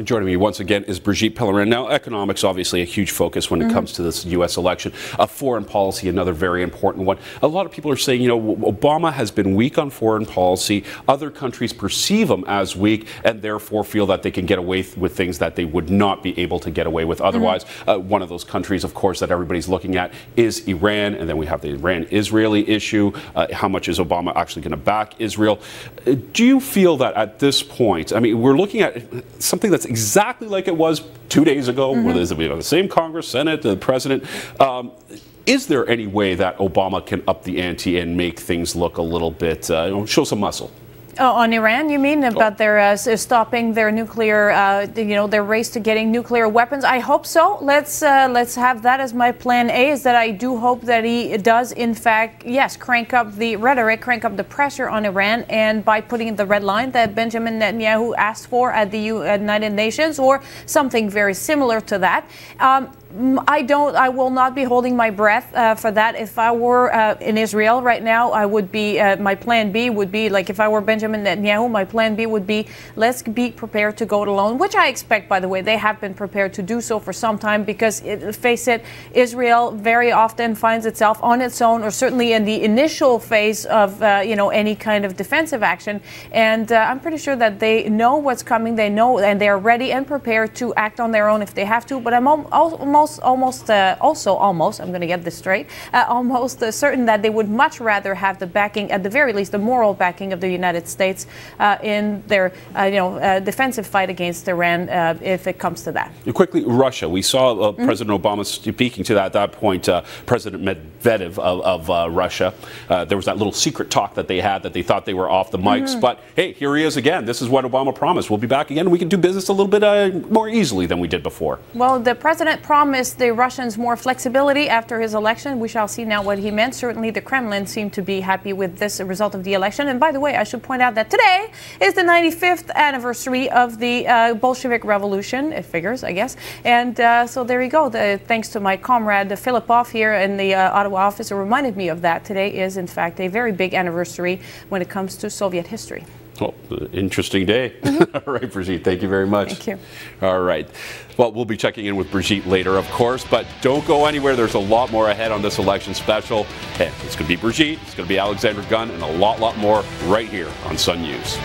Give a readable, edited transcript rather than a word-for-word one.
Joining me once again is Brigitte Pellerin. Now, economics obviously a huge focus when it comes to this U.S. election. Foreign policy, another very important one. A lot of people are saying, Obama has been weak on foreign policy. Other countries perceive him as weak and therefore feel that they can get away with things that they would not be able to get away with otherwise. One of those countries, of course, that everybody's looking at is Iran. And then we have the Iran-Israeli issue. How much is Obama actually going to back Israel? Do you feel that at this point, I mean, we're looking at something that's exactly like it was 2 days ago, where there's the same Congress, Senate, the president. Is there any way that Obama can up the ante and make things look a little bit, show some muscle? Oh, on Iran, you mean, about their stopping their nuclear, their race to getting nuclear weapons? I hope so. Let's have that as my plan A. Is that I do hope that he does, in fact, yes, crank up the rhetoric, crank up the pressure on Iran, and by putting in the red line that Benjamin Netanyahu asked for at the United Nations, or something very similar to that. I will not be holding my breath for that. If I were in Israel right now, I would be, my plan B would be, like if I were Benjamin Netanyahu, my plan B would be, let's be prepared to go it alone, which I expect, by the way, they have been prepared to do so for some time because, face it, Israel very often finds itself on its own, or certainly in the initial phase of, any kind of defensive action. And I'm pretty sure that they know what's coming, they know, and they're ready and prepared to act on their own if they have to. But I'm almost, I'm going to get this straight, almost certain that they would much rather have the backing, at the very least, the moral backing of the United States in their, defensive fight against Iran, if it comes to that. Quickly, Russia. We saw President Obama speaking to that at that point, President Medvedev of Russia. There was that little secret talk that they had that they thought they were off the mics. But, hey, here he is again. This is what Obama promised. We'll be back again, and we can do business a little bit more easily than we did before. Well, the president promised the Russians more flexibility after his election. We shall see now what he meant. Certainly the Kremlin seemed to be happy with this result of the election. And by the way, I should point out that today is the 95th anniversary of the Bolshevik Revolution. It figures, I guess. And so there you go. Thanks to my comrade Filipov here in the Ottawa office, who reminded me of that. Today is, in fact, a very big anniversary when it comes to Soviet history. Well, interesting day. All right, Brigitte, thank you very much. Thank you. All right. Well, we'll be checking in with Brigitte later, of course, but don't go anywhere. There's a lot more ahead on this election special. Hey, it's going to be Brigitte, it's going to be Alexandra Gunn, and a lot more right here on Sun News.